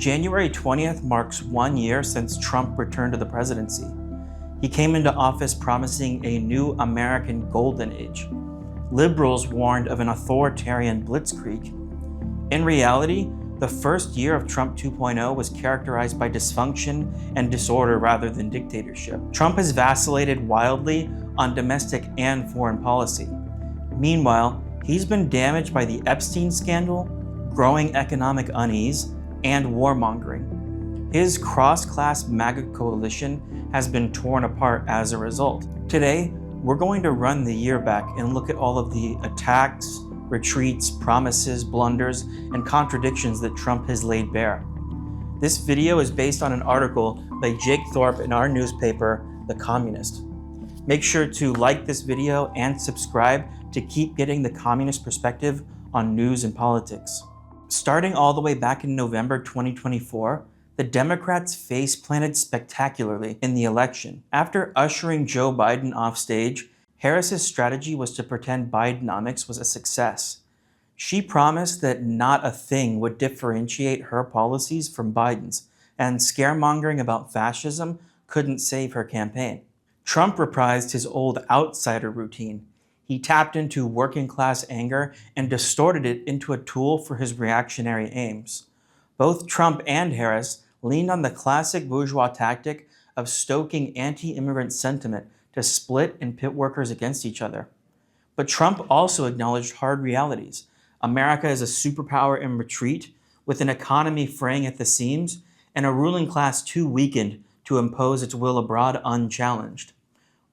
January 20th marks 1 year since Trump returned to the presidency. He came into office promising a new American golden age. Liberals warned of an authoritarian blitzkrieg. In reality, the first year of Trump 2.0 was characterized by dysfunction and disorder rather than dictatorship. Trump has vacillated wildly on domestic and foreign policy. Meanwhile, he's been damaged by the Epstein scandal, growing economic unease, and warmongering. His cross-class MAGA coalition has been torn apart as a result. Today, we're going to run the year back and look at all of the attacks, retreats, promises, blunders, and contradictions that Trump has laid bare. This video is based on an article by Jake Thorpe in our newspaper, The Communist. Make sure to like this video and subscribe to keep getting the communist perspective on news and politics. Starting all the way back in November 2024, the Democrats face-planted spectacularly in the election. After ushering Joe Biden off stage, Harris's strategy was to pretend Bidenomics was a success. She promised that not a thing would differentiate her policies from Biden's, and scaremongering about fascism couldn't save her campaign. Trump reprised his old outsider routine. He tapped into working-class anger and distorted it into a tool for his reactionary aims. Both Trump and Harris leaned on the classic bourgeois tactic of stoking anti-immigrant sentiment to split and pit workers against each other. But Trump also acknowledged hard realities. America is a superpower in retreat, with an economy fraying at the seams, and a ruling class too weakened to impose its will abroad unchallenged.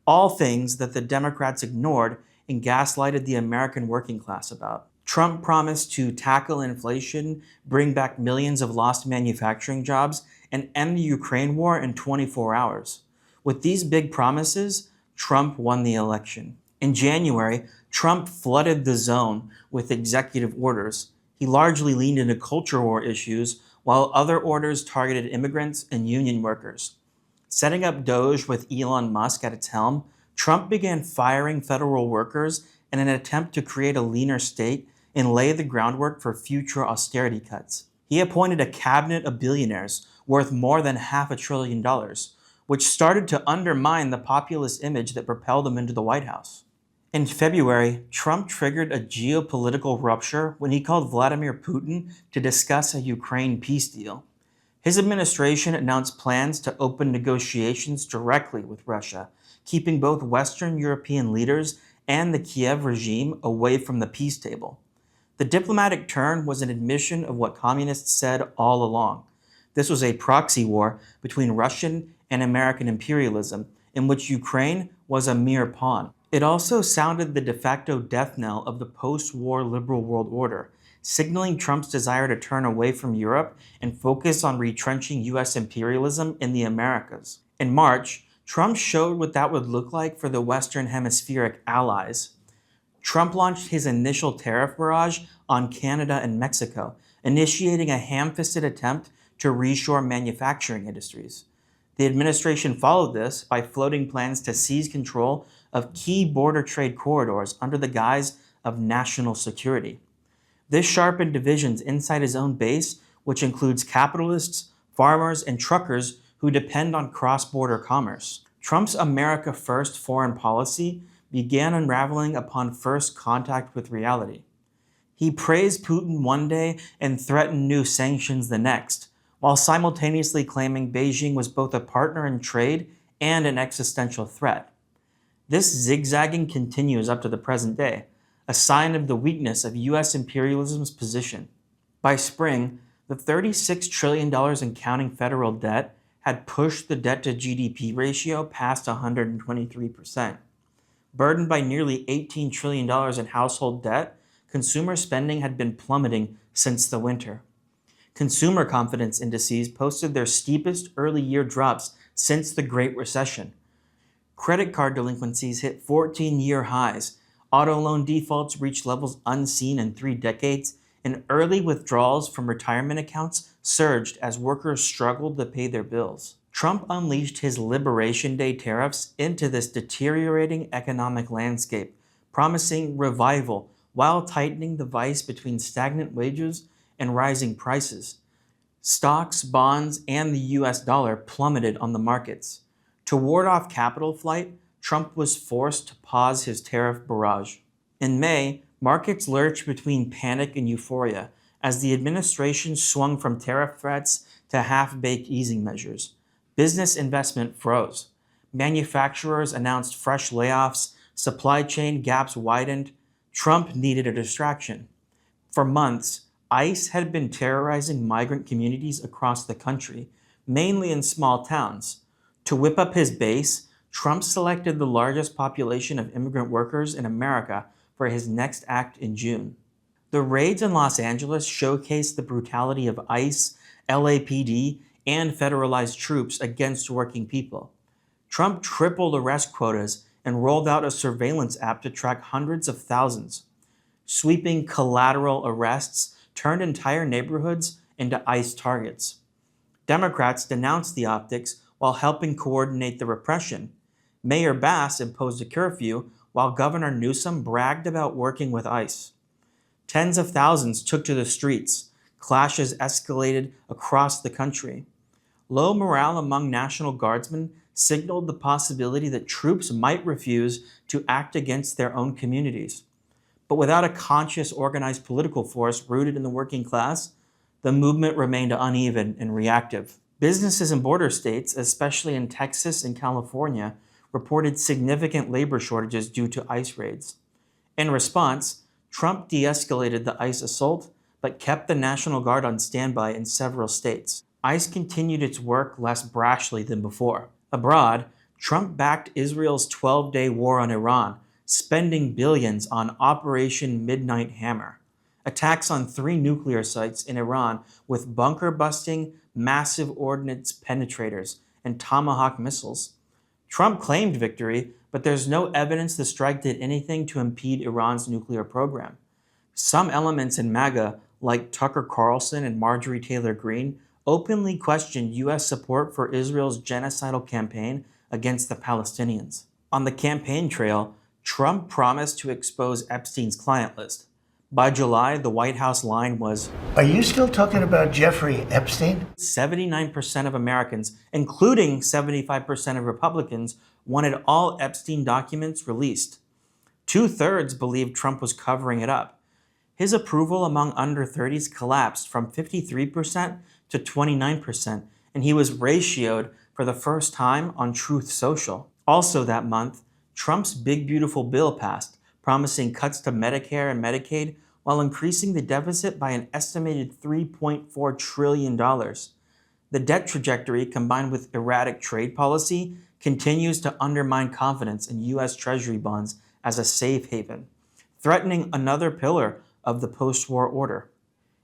All things that the Democrats ignored and gaslighted the American working class about. Trump promised to tackle inflation, bring back millions of lost manufacturing jobs, and end the Ukraine war in 24 hours. With these big promises, Trump won the election. In January, Trump flooded the zone with executive orders. He largely leaned into culture war issues, while other orders targeted immigrants and union workers. Setting up DOGE with Elon Musk at its helm, Trump began firing federal workers in an attempt to create a leaner state and lay the groundwork for future austerity cuts. He appointed a cabinet of billionaires worth more than $500 billion, which started to undermine the populist image that propelled him into the White House. In February, Trump triggered a geopolitical rupture when he called Vladimir Putin to discuss a Ukraine peace deal. His administration announced plans to open negotiations directly with Russia, keeping both Western European leaders and the Kiev regime away from the peace table. The diplomatic turn was an admission of what communists said all along. This was a proxy war between Russian and American imperialism, in which Ukraine was a mere pawn. It also sounded the de facto death knell of the post-war liberal world order, signaling Trump's desire to turn away from Europe and focus on retrenching U.S. imperialism in the Americas. In March, Trump showed what that would look like for the Western Hemispheric allies. Trump launched his initial tariff barrage on Canada and Mexico, initiating a ham-fisted attempt to reshore manufacturing industries. The administration followed this by floating plans to seize control of key border trade corridors under the guise of national security. This sharpened divisions inside his own base, which includes capitalists, farmers, and truckers who depend on cross-border commerce. Trump's America First foreign policy began unraveling upon first contact with reality. He praised Putin one day and threatened new sanctions the next, while simultaneously claiming Beijing was both a partner in trade and an existential threat. This zigzagging continues up to the present day, a sign of the weakness of U.S. imperialism's position. By spring, the $36 trillion in counting federal debt had pushed the debt-to-GDP ratio past 123%. Burdened by nearly $18 trillion in household debt, consumer spending had been plummeting since the winter. Consumer confidence indices posted their steepest early-year drops since the Great Recession. Credit card delinquencies hit 14-year highs, auto loan defaults reached levels unseen in 3 decades, and early withdrawals from retirement accounts surged as workers struggled to pay their bills. Trump unleashed his Liberation Day tariffs into this deteriorating economic landscape, promising revival while tightening the vice between stagnant wages and rising prices. Stocks, bonds, and the US dollar plummeted on the markets. To ward off capital flight, Trump was forced to pause his tariff barrage. In May, markets lurched between panic and euphoria as the administration swung from tariff threats to half-baked easing measures. Business investment froze. Manufacturers announced fresh layoffs, supply chain gaps widened. Trump needed a distraction. For months, ICE had been terrorizing migrant communities across the country, mainly in small towns. To whip up his base, Trump selected the largest population of immigrant workers in America for his next act in June. The raids in Los Angeles showcased the brutality of ICE, LAPD, and federalized troops against working people. Trump tripled arrest quotas and rolled out a surveillance app to track hundreds of thousands. Sweeping collateral arrests turned entire neighborhoods into ICE targets. Democrats denounced the optics while helping coordinate the repression. Mayor Bass imposed a curfew while Governor Newsom bragged about working with ICE. Tens of thousands took to the streets. Clashes escalated across the country. Low morale among National Guardsmen signaled the possibility that troops might refuse to act against their own communities. But without a conscious, organized political force rooted in the working class, the movement remained uneven and reactive. Businesses in border states, especially in Texas and California, reported significant labor shortages due to ICE raids. In response, Trump de-escalated the ICE assault, but kept the National Guard on standby in several states. ICE continued its work less brashly than before. Abroad, Trump backed Israel's 12-day war on Iran, spending billions on Operation Midnight Hammer, attacks on 3 nuclear sites in Iran with bunker-busting, massive ordnance penetrators, and Tomahawk missiles. Trump claimed victory, but there's no evidence the strike did anything to impede Iran's nuclear program. Some elements in MAGA, like Tucker Carlson and Marjorie Taylor Greene, openly questioned U.S. support for Israel's genocidal campaign against the Palestinians. On the campaign trail, Trump promised to expose Epstein's client list. By July, the White House line was, "Are you still talking about Jeffrey Epstein?" 79% of Americans, including 75% of Republicans, wanted all Epstein documents released. 2/3 believed Trump was covering it up. His approval among under 30s collapsed from 53% to 29%, and he was ratioed for the first time on Truth Social. Also that month, Trump's Big Beautiful Bill passed, promising cuts to Medicare and Medicaid while increasing the deficit by an estimated $3.4 trillion. The debt trajectory, combined with erratic trade policy, continues to undermine confidence in U.S. Treasury bonds as a safe haven, threatening another pillar of the post-war order.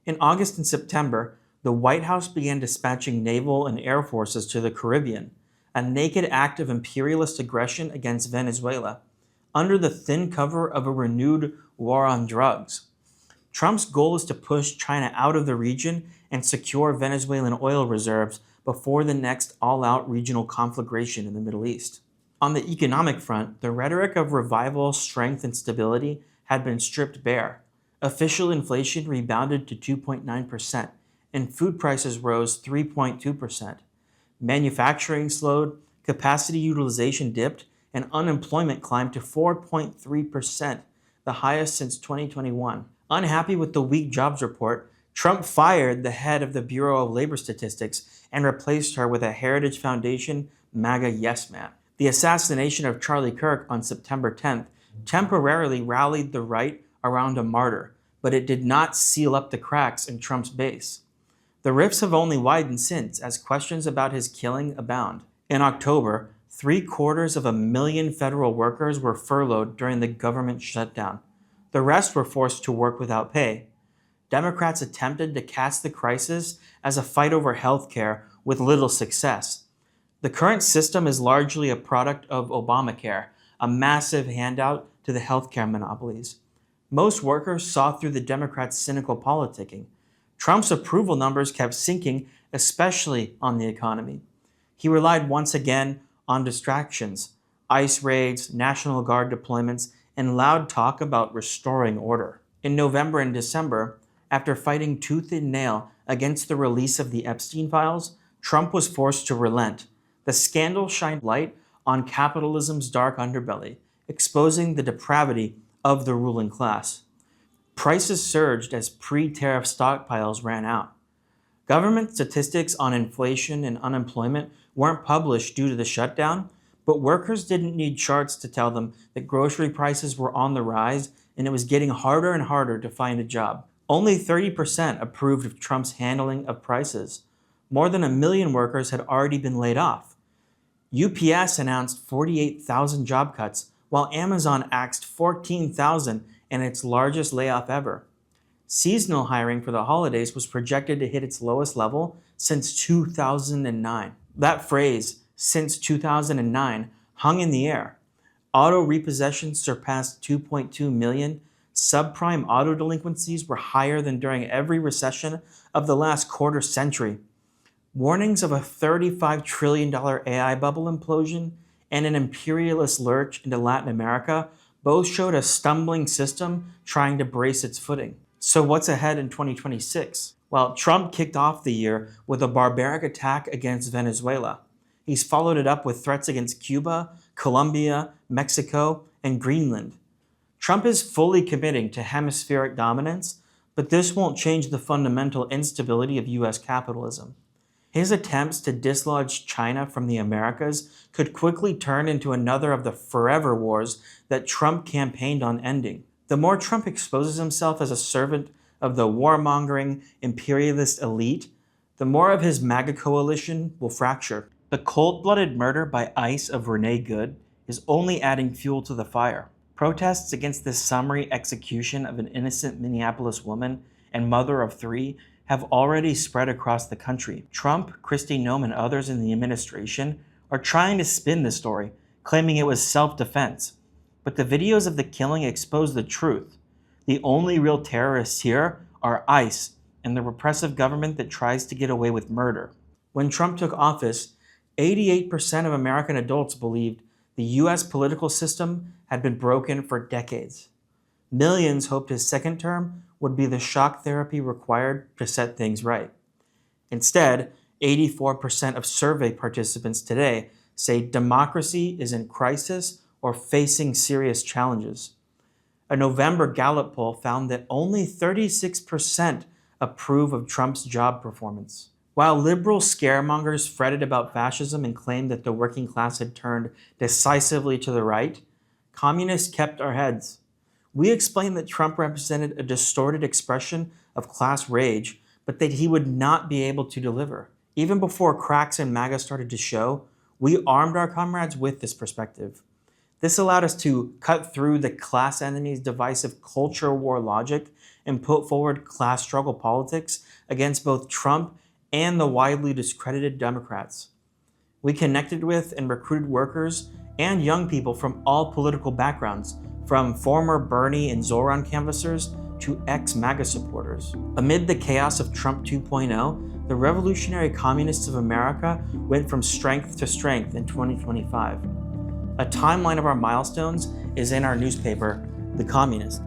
In August and September, the White House began dispatching naval and air forces to the Caribbean, a naked act of imperialist aggression against Venezuela, under the thin cover of a renewed war on drugs. Trump's goal is to push China out of the region and secure Venezuelan oil reserves before the next all-out regional conflagration in the Middle East. On the economic front, the rhetoric of revival, strength, and stability had been stripped bare. Official inflation rebounded to 2.9%, and food prices rose 3.2%. Manufacturing slowed, capacity utilization dipped, and unemployment climbed to 4.3%, the highest since 2021. Unhappy with the weak jobs report, Trump fired the head of the Bureau of Labor Statistics and replaced her with a Heritage Foundation MAGA yes man. The assassination of Charlie Kirk on September 10th temporarily rallied the right around a martyr, but it did not seal up the cracks in Trump's base. The rifts have only widened since, as questions about his killing abound. In October, 750,000 federal workers were furloughed during the government shutdown. The rest were forced to work without pay. Democrats attempted to cast the crisis as a fight over health care with little success. The current system is largely a product of Obamacare, a massive handout to the healthcare monopolies. Most workers saw through the Democrats' cynical politicking. Trump's approval numbers kept sinking, especially on the economy. He relied once again on distractions, ICE raids, National Guard deployments, and loud talk about restoring order. In November and December, after fighting tooth and nail against the release of the Epstein files, Trump was forced to relent. The scandal shined light on capitalism's dark underbelly, exposing the depravity of the ruling class. Prices surged as pre-tariff stockpiles ran out. Government statistics on inflation and unemployment weren't published due to the shutdown, but workers didn't need charts to tell them that grocery prices were on the rise and it was getting harder and harder to find a job. Only 30% approved of Trump's handling of prices. More than 1 million workers had already been laid off. UPS announced 48,000 job cuts, while Amazon axed 14,000 in its largest layoff ever. Seasonal hiring for the holidays was projected to hit its lowest level since 2009. That phrase, since 2009, hung in the air. Auto repossessions surpassed 2.2 million. Subprime auto delinquencies were higher than during every recession of the last quarter century. Warnings of a $35 trillion AI bubble implosion and an imperialist lurch into Latin America both showed a stumbling system trying to brace its footing. So what's ahead in 2026? Well, Trump kicked off the year with a barbaric attack against Venezuela. He's followed it up with threats against Cuba, Colombia, Mexico, and Greenland. Trump is fully committing to hemispheric dominance, but this won't change the fundamental instability of U.S. capitalism. His attempts to dislodge China from the Americas could quickly turn into another of the forever wars that Trump campaigned on ending. The more Trump exposes himself as a servant of the warmongering imperialist elite, the more of his MAGA coalition will fracture. The cold-blooded murder by ICE of Renee Good is only adding fuel to the fire. Protests against this summary execution of an innocent Minneapolis woman and mother of 3 have already spread across the country. Trump, Kristi Noem, and others in the administration are trying to spin the story, claiming it was self-defense. But the videos of the killing expose the truth. The only real terrorists here are ICE and the repressive government that tries to get away with murder. When Trump took office, 88% of American adults believed the U.S. political system had been broken for decades. Millions hoped his second term would be the shock therapy required to set things right. Instead, 84% of survey participants today say democracy is in crisis or facing serious challenges. A November Gallup poll found that only 36% approve of Trump's job performance. While liberal scaremongers fretted about fascism and claimed that the working class had turned decisively to the right, communists kept our heads. We explained that Trump represented a distorted expression of class rage, but that he would not be able to deliver. Even before cracks in MAGA started to show, we armed our comrades with this perspective. This allowed us to cut through the class enemy's divisive culture war logic and put forward class struggle politics against both Trump and the widely discredited Democrats. We connected with and recruited workers and young people from all political backgrounds, from former Bernie and Zoran canvassers to ex-MAGA supporters. Amid the chaos of Trump 2.0, the revolutionary communists of America went from strength to strength in 2025. A timeline of our milestones is in our newspaper, The Communist.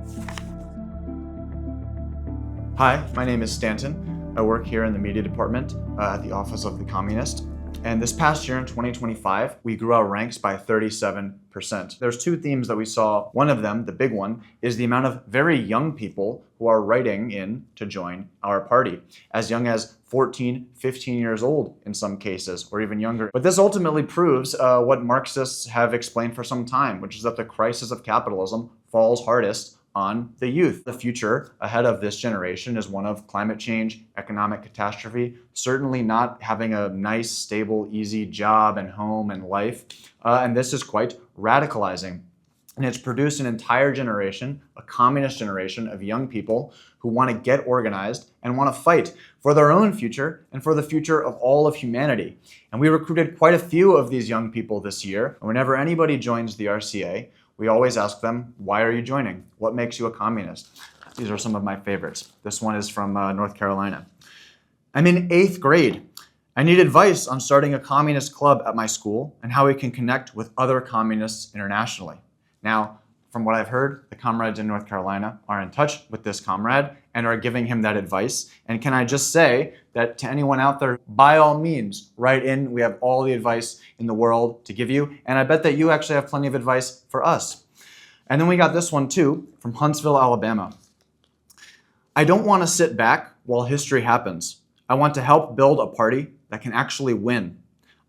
Hi, my name is Stanton. I work here in the media department at the Office of The Communist. And this past year in 2025, we grew our ranks by 37%. There's 2 themes that we saw. One of them, the big one, is the amount of very young people who are writing in to join our party, as young as 14, 15 years old in some cases, or even younger. But this ultimately proves what Marxists have explained for some time, which is that the crisis of capitalism falls hardest on the youth. The future ahead of this generation is one of climate change, economic catastrophe, certainly not having a nice, stable, easy job and home and life. And this is quite radicalizing. And it's produced an entire generation, a communist generation of young people who want to get organized and want to fight for their own future and for the future of all of humanity. And we recruited quite a few of these young people this year. And whenever anybody joins the RCA, we always ask them, why are you joining? What makes you a communist? These are some of my favorites. This one is from North Carolina. I'm in 8th grade. I need advice on starting a communist club at my school and how we can connect with other communists internationally. Now, from what I've heard, the comrades in North Carolina are in touch with this comrade and are giving him that advice. And can I just say that to anyone out there, by all means, write in. We have all the advice in the world to give you. And I bet that you actually have plenty of advice for us. And then we got this one too, from Huntsville, Alabama. I don't want to sit back while history happens. I want to help build a party that can actually win.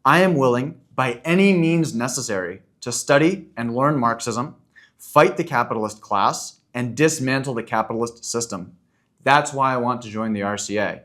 I am willing, by any means necessary, to study and learn Marxism, fight the capitalist class, and dismantle the capitalist system. That's why I want to join the RCA.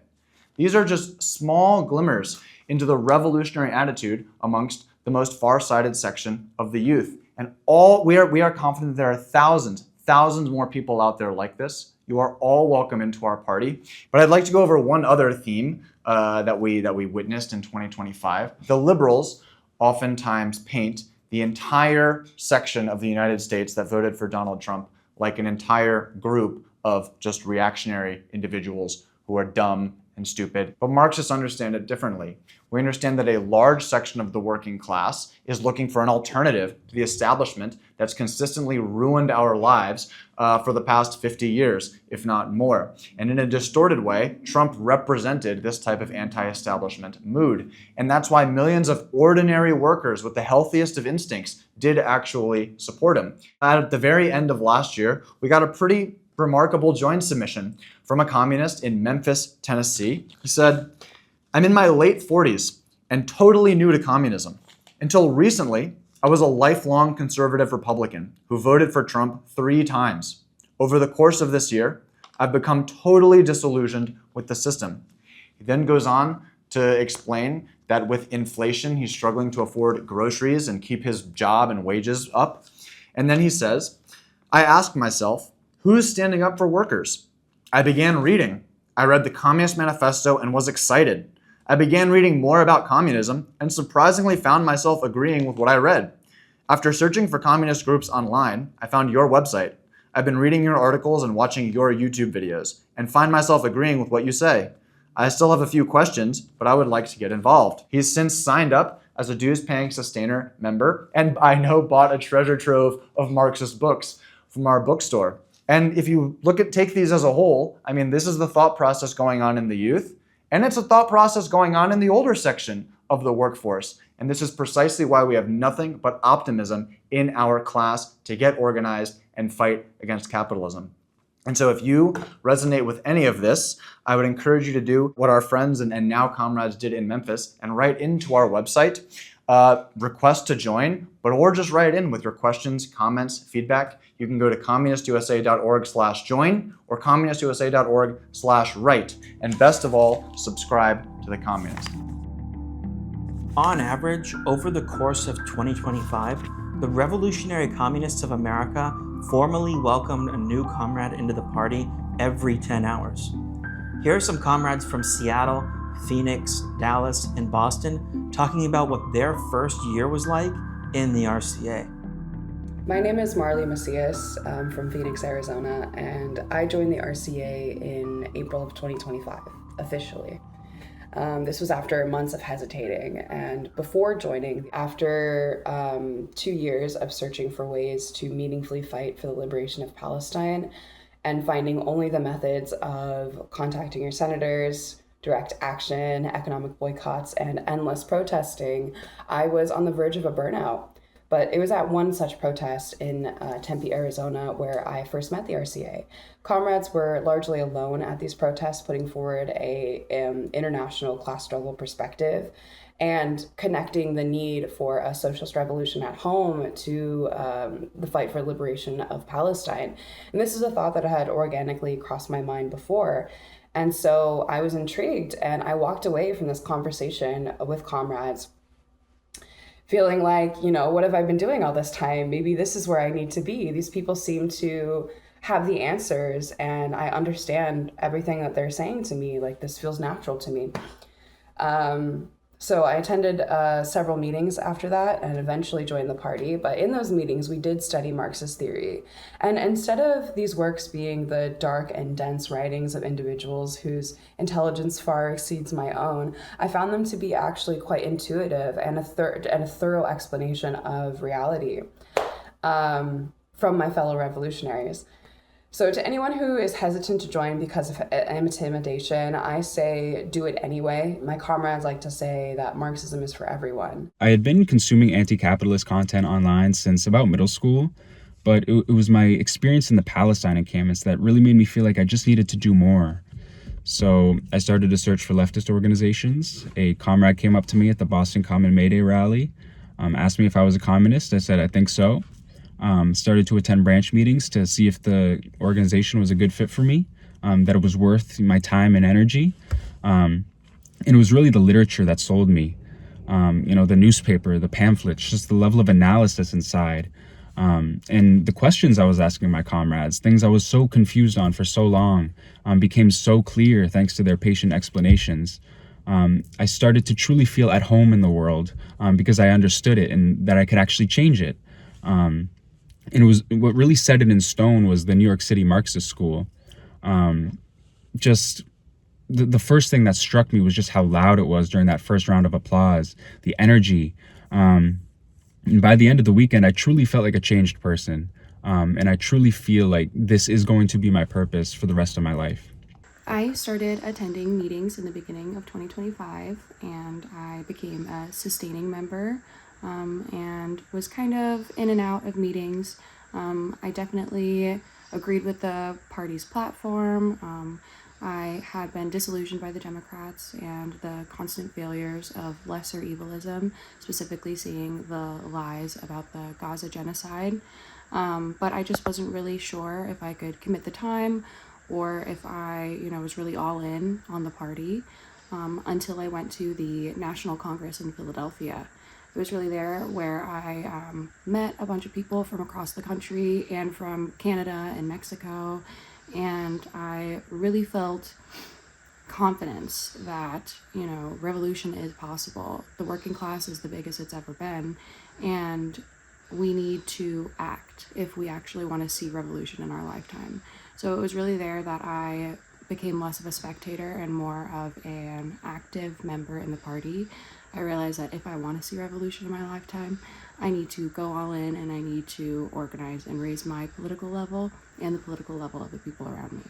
These are just small glimmers into the revolutionary attitude amongst the most far-sighted section of the youth. And we are confident there are thousands more people out there like this. You are all welcome into our party. But I'd like to go over one other theme that we witnessed in 2025. The liberals oftentimes paint the entire section of the United States that voted for Donald Trump like an entire group of just reactionary individuals who are dumb and stupid. But Marxists understand it differently. We understand that a large section of the working class is looking for an alternative to the establishment that's consistently ruined our lives for the past 50 years, if not more. And in a distorted way, Trump represented this type of anti-establishment mood. And that's why millions of ordinary workers with the healthiest of instincts did actually support him. At the very end of last year, we got a pretty remarkable joint submission from a communist in Memphis, Tennessee. He said, "I'm in my late 40s and totally new to communism. Until recently, I was a lifelong conservative Republican who voted for Trump 3 times. Over the course of this year, I've become totally disillusioned with the system." He then goes on to explain that with inflation, he's struggling to afford groceries and keep his job and wages up. And then he says, "I asked myself, who's standing up for workers? I began reading. I read the Communist Manifesto and was excited. I began reading more about communism and surprisingly found myself agreeing with what I read. After searching for communist groups online, I found your website. I've been reading your articles and watching your YouTube videos and find myself agreeing with what you say. I still have a few questions, but I would like to get involved." He's since signed up as a dues-paying Sustainer member and I know bought a treasure trove of Marxist books from our bookstore. And if you take these as a whole, I mean, this is the thought process going on in the youth, and it's a thought process going on in the older section of the workforce. And this is precisely why we have nothing but optimism in our class to get organized and fight against capitalism. And so if you resonate with any of this, I would encourage you to do what our friends and now comrades did in Memphis and write into our website, request to join, or just write in with your questions, comments, feedback. You can go to communistusa.org/join or communistusa.org/write. And best of all, subscribe to The Communist. On average, over the course of 2025, the Revolutionary Communists of America formally welcomed a new comrade into the party every 10 hours. Here are some comrades from Seattle, Phoenix, Dallas, and Boston talking about what their first year was like in the RCA. My name is Marley Macias from Phoenix, Arizona, and I joined the RCA in April of 2025, officially. This was after months of hesitating, and before joining, after 2 years of searching for ways to meaningfully fight for the liberation of Palestine and finding only the methods of contacting your senators, direct action, economic boycotts, and endless protesting, I was on the verge of a burnout. But it was at one such protest in Tempe, Arizona, where I first met the RCA. Comrades were largely alone at these protests, putting forward a international class struggle perspective and connecting the need for a socialist revolution at home to the fight for liberation of Palestine. And this is a thought that had organically crossed my mind before. And so I was intrigued, and I walked away from this conversation with comrades feeling like, what have I been doing all this time? Maybe this is where I need to be. These people seem to have the answers, and I understand everything that they're saying to me. Like, this feels natural to me. So I attended several meetings after that and eventually joined the party. But in those meetings, we did study Marxist theory. And instead of these works being the dark and dense writings of individuals whose intelligence far exceeds my own, I found them to be actually quite intuitive and a thorough explanation of reality. from my fellow revolutionaries. So to anyone who is hesitant to join because of intimidation, I say do it anyway. My comrades like to say that Marxism is for everyone. I had been consuming anti-capitalist content online since about middle school, but it was my experience in the Palestine encampments that really made me feel like I just needed to do more. So I started to search for leftist organizations. A comrade came up to me at the Boston Common May Day rally, asked me if I was a communist. I said, I think so. Started to attend branch meetings to see if the organization was a good fit for me, that it was worth my time and energy. And it was really the literature that sold me. The newspaper, the pamphlets, just the level of analysis inside. And the questions I was asking my comrades, things I was so confused on for so long, became so clear thanks to their patient explanations. I started to truly feel at home in the world because I understood it and that I could actually change it. And it was what really set it in stone was the New York City Marxist School. Just the first thing that struck me was just how loud it was during that first round of applause, the energy. And by the end of the weekend, I truly felt like a changed person. And I truly feel like this is going to be my purpose for the rest of my life. I started attending meetings in the beginning of 2025, and I became a sustaining member. And was kind of in and out of meetings. I definitely agreed with the party's platform. I had been disillusioned by the Democrats and the constant failures of lesser evilism, specifically seeing the lies about the Gaza genocide. But I just wasn't really sure if I could commit the time or if I, was really all in on the party until I went to the National Congress in Philadelphia. It was really there where I met a bunch of people from across the country and from Canada and Mexico, and I really felt confidence that, revolution is possible. The working class is the biggest it's ever been, and we need to act if we actually want to see revolution in our lifetime. So it was really there that I became less of a spectator and more of an active member in the party. I realized that if I want to see revolution in my lifetime, I need to go all in and I need to organize and raise my political level and the political level of the people around me.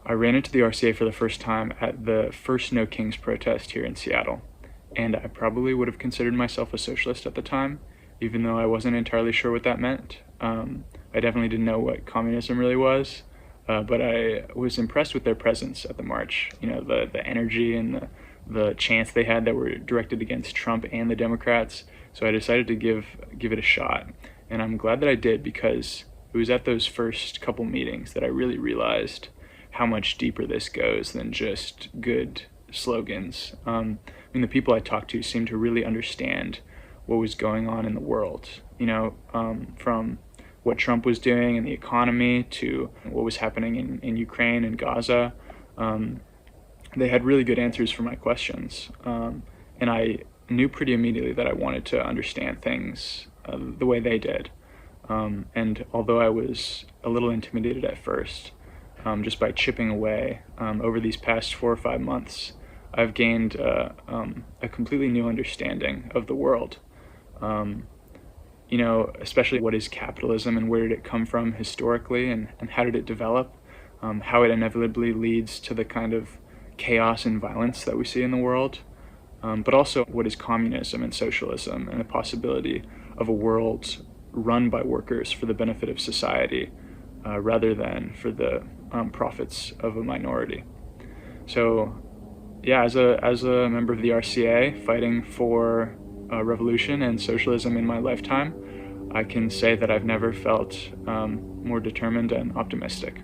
I ran into the RCA for the first time at the first No Kings protest here in Seattle, and I probably would have considered myself a socialist at the time, even though I wasn't entirely sure what that meant. I definitely didn't know what communism really was, but I was impressed with their presence at the march. The energy and the chants they had that were directed against Trump and the Democrats. So I decided to give it a shot. And I'm glad that I did, because it was at those first couple meetings that I really realized how much deeper this goes than just good slogans. The people I talked to seemed to really understand what was going on in the world, from what Trump was doing in the economy to what was happening in Ukraine and Gaza. They had really good answers for my questions. And I knew pretty immediately that I wanted to understand things the way they did. And although I was a little intimidated at first, just by chipping away over these past 4 or 5 months, I've gained a completely new understanding of the world. Especially what is capitalism and where did it come from historically, and how did it develop, how it inevitably leads to the kind of chaos and violence that we see in the world, but also what is communism and socialism and the possibility of a world run by workers for the benefit of society rather than for the profits of a minority. So yeah, as a member of the RCA fighting for revolution and socialism in my lifetime, I can say that I've never felt more determined and optimistic.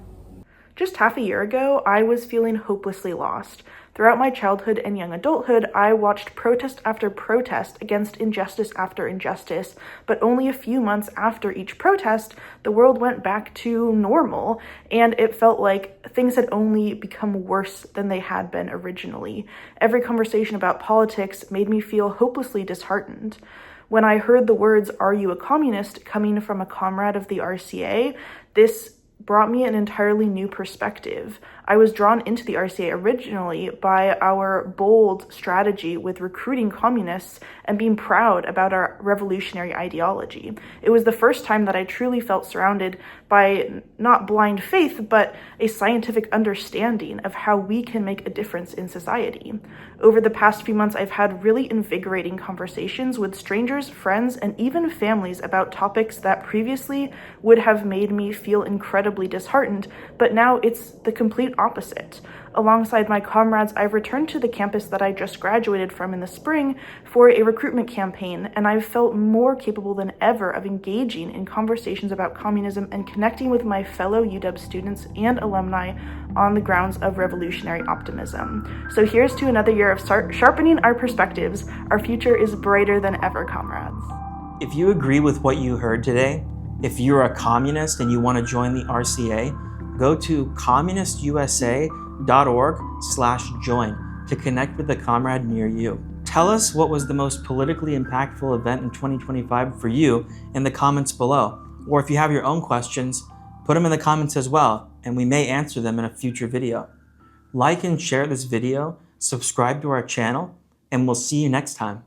Just half a year ago, I was feeling hopelessly lost. Throughout my childhood and young adulthood, I watched protest after protest against injustice after injustice, but only a few months after each protest, the world went back to normal, and it felt like things had only become worse than they had been originally. Every conversation about politics made me feel hopelessly disheartened. When I heard the words, "Are you a communist?" coming from a comrade of the RCA, this brought me an entirely new perspective. I was drawn into the RCA originally by our bold strategy with recruiting communists and being proud about our revolutionary ideology. It was the first time that I truly felt surrounded by not blind faith, but a scientific understanding of how we can make a difference in society. Over the past few months, I've had really invigorating conversations with strangers, friends, and even families about topics that previously would have made me feel incredibly disheartened, but now it's the complete opposite. Alongside my comrades, I've returned to the campus that I just graduated from in the spring for a recruitment campaign, and I've felt more capable than ever of engaging in conversations about communism and connecting with my fellow UW students and alumni on the grounds of revolutionary optimism. So here's to another year of sharpening our perspectives. Our future is brighter than ever, comrades. If you agree with what you heard today, if you're a communist and you want to join the RCA, go to communistusa.org/join to connect with a comrade near you. Tell us what was the most politically impactful event in 2025 for you in the comments below. Or if you have your own questions, put them in the comments as well, and we may answer them in a future video. Like and share this video, subscribe to our channel, and we'll see you next time.